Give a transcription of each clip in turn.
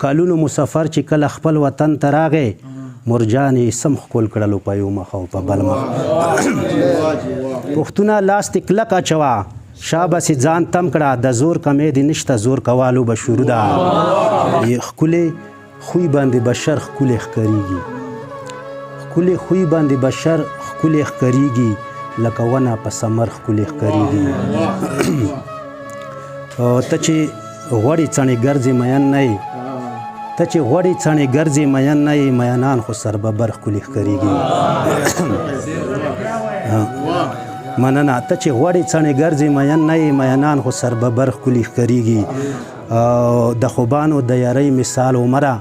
کلونو مسافر چې کله خپل وطن ته راغی مرجانې سم ښکل کړلو په یو مخ او په بل مخ پښتونه لاس دې کلک اچوه شا بسې ځان تم کړه د زور کمې دې نشته زور کوالو به شروع ده ښکلې خوی باندې بشر ښکلې ښکارېږي ښکلې خوی باندې بشر ښکلې ښکارېږي لکه ونه په ثمر ښکلې ښکارېږي ته چې غوړې څڼې ګرځې مین نه یې ته چې غوړې څڼې ګرځې مین نه یې مینان خو سرببر ښکلې ښکارېږي مننه ته چې غوړې څڼې ګرځې مین نه یې مینان خو سرببر ښکلې ښکارېږي د خوبانو د یارۍ مثال عمره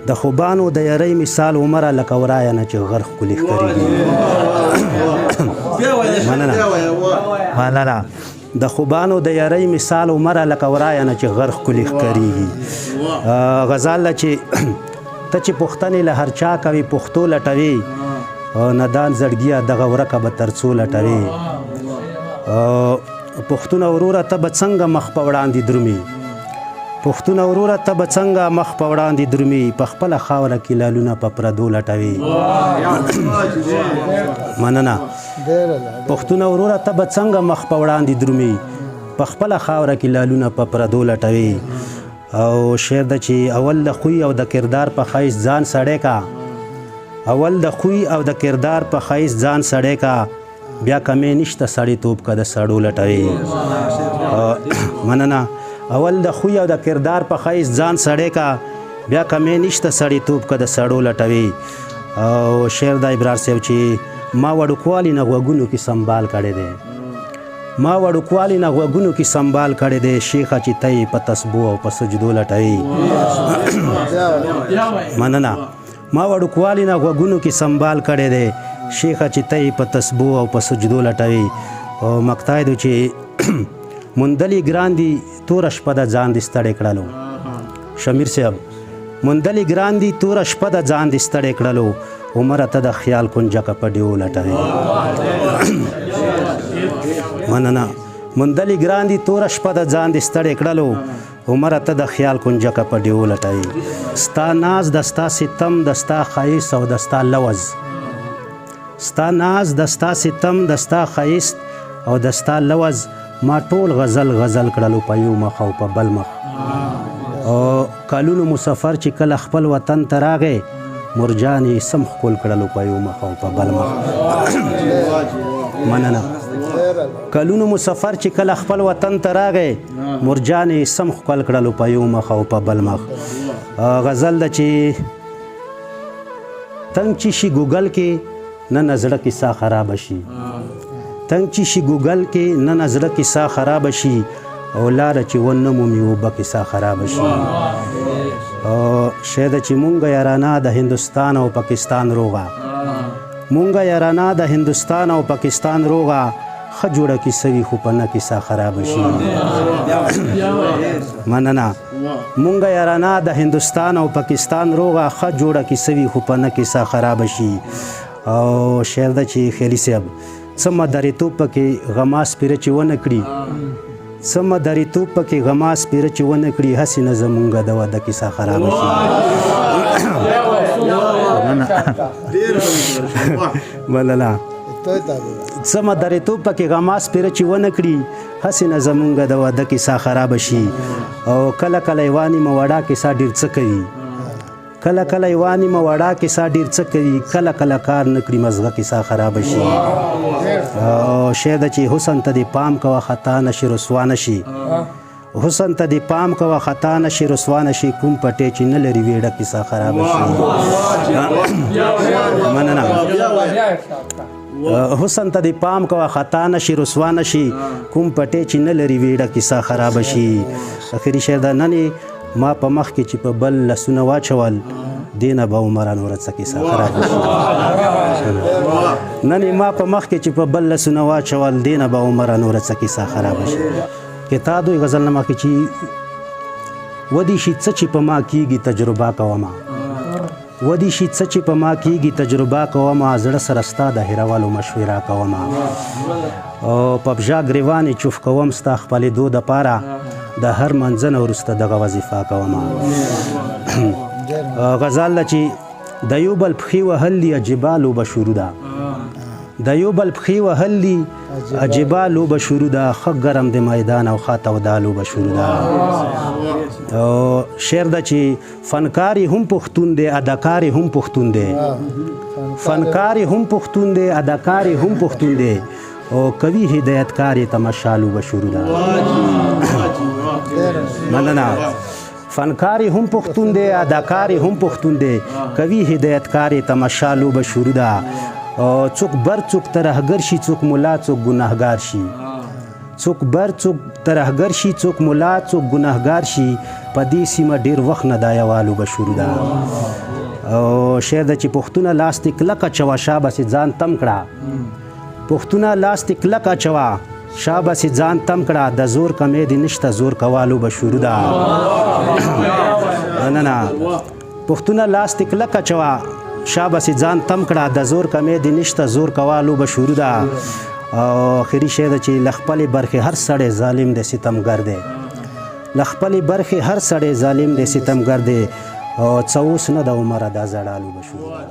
د خوبانو د یارۍ مثال عمره لکه ورایه نه چې غر ښکلې ښکارېږي مننه د خوبانو د یارۍ مثال عمره لکه ورایه نه چې غر ښکلې ښکارېږي غزال چې ته چې پوښتنې له هر چا کوي پښتو لټوي ندان زړګیه دغه ورکه به تر څو لټوي پښتونه وروره ته به څنګه مخ په وړاندې درومي پښتونه وروره ته به څنګه مخ په وړاندې درومي په خپله خاوره کې لالونه په پردو لټوي مننه پښتونه وروره ته به څنګه مخ په وړاندې درومي په خپله خاوره کې لالونه په پردو لټوي او شعر ده چې اول د خوی او د کردار په ښایست ځان سړی کا اول د خوی او د کردار په ښایست ځان سړی کا بیا کمې نشته سړیتوب که د سړو لټوي مننه اول د خوی او د کردار په ښایست ځان سړی کا بیا کمې نشته سړیتوب که د سړو لټوي او شعر د ابرار صاحب چې ما وړوکوالي نه غوږونو کې سنبال کړی دی ما وړوکوالي نه غوږونو کې سنبال کړی دی شیخه چې ته یې په تسبو او په سجدو لټوي مننه ما وړوکوالي نه غوږونو کې سنبال کړی دی شیخه چې ته یې په تسبو او په سجدو لټوي او مقطع دی چې مندلي ګران دي توره شپه د ځان دې ستړی کړلو شمیر صاحب مندلي ګران دي توره شپه د ځان دې ستړی کړلو عمره ته د خیال کنجکه په ډیو لټوي مننه مندلي ګران دي توره شپه د ځان دې ستړی کړلو عمره ته د خیال کنجکه په ډیو لټوي ستا ناز د ستا ستم د ستا ښایست او د ستا لوز ستا ناز د ستا ستم د ستا ښایست او د ستا لوز ما ټول غزل غزل کړلو په یو مخ او په بل مخ کلونو مسافر چې کله خپل وطن ته راغی مرجانې سم ښکل کړلو په یو مخ او په بل مخ مننه کلونو مسافر چې کله خپل وطن ته راغی مرجانې سم ښکل کړلو په یو مخ او په بل مخ غزل ده چې تنګ چې شي ګوګل کې نه نظره کې سا خرابه شي تنګ چې شي ګوګل کې نه نظره کې سا خرابه شي او لاره چې ونه مومي اوبه کې سا خرابه شي شاید چې مونږه یارانه د هندوستان او پاکستان روغه مونږه یارانه د هندوستان او پاکستان روغه ښه جوړه کې سوي خو په نه کې سا خرابه شي مننه مونږه یارانه د هندوستان او پاکستان روغه ښه جوړه کې سوي خو په نه کې سا خرابه شي او شعر ده چې خیالي صاحب څه مداریتوب پکې غماس پیره چې ونه کړي څه مداریتوب پکې غماس پیره چې ونه کړي هسې نه زمونږه د واده کیسه خرابه شي مننه څه مداریتوب پکې غماس پیره چې ونه کړي هسې نه زمونږه د واده کیسه خرابه شي او کله کله یوانې موړه کیسه ډېر څه کوي کله کله یوانې موړه کیسه ډېر څه کوي کله کله کار نه کړي مزغه کیسه خرابه شي شاید چې حسن ته دې پام کوه خطا نشي رسوا نشي حسن ته دې پام کوه خطا نشي رسوا نشي کوم پټې چې نه لري ویړه کیسه خرابه شي مننه حسن ته دې پام کوه خطا نشي رسوا نشي کوم پټې چې نه لري ویړه کیسه خرابه شي اخري شعر ده نن ما په مخ کې چې په بل لسونه واچول دینه به عمره نوره څه کیسه خرابه شي نن ما په مخ کې چې په بل لسونه واچول دینه به عمره نوره څه کیسه خرابه شي کتا دوی غزلنامه کې چې ودی شي څه چې په ما کېږي تجربه کومه ودی شي څه چې په ما کېږي تجربه کومه زړه سره ستا د هېرولو مشوره کومه او په بژا ګریوانې چوف کوم ستا خپلېدو دپاره د هر منځنه وروسته دغه وظیفه کومه غزل ده چې د یو بل پښې وهل دي جبال اوبه شروع ده د یو بل پښې وهل دي جبال اوبه شروع ده ښه ګرم د میدان او ښه توده لوبه شروع ده شعر ده چې فنکار هم پښتون دی اداکار هم پښتون دی فنکار هم پښتون دی اداکار هم پښتون دی او کوي هدایتکار تماشا لوبه شروع ده مننه فنکار هم پښتون دی اداکار هم پښتون دی کوي هدایتکار تماشا لوبه شروع ده څوک بر څوک ترهګر شي څوک ملا څوک ګناهګار شي څوک بر څوک ترهګر شي څوک ملا څوک ګناهګار شي په دې سیمه ډیر وخت نه دا یوه لوبه شروع ده او شعر ده چې پښتونه لاس دې کلک اچوه شا بسې ځان تم کړه پښتونه لاس دې کلک اچوه شا بسې ځان تم کړه د زور کمې دې نشته زور کوا لوبه شروع ده نه نه پښتونه لاس دې کلک اچوه شا بسې ځان تم کړه د زور کمې دې نشته زور کوا لوبه شروع ده او آخري شی ده چې له خپلې برخې هر سړی ظالم دی ستمګر دی له خپلې برخې هر سړی ظالم دی ستمګر دی او څه اوس نه د عمره دا زړه لوبه شروع ده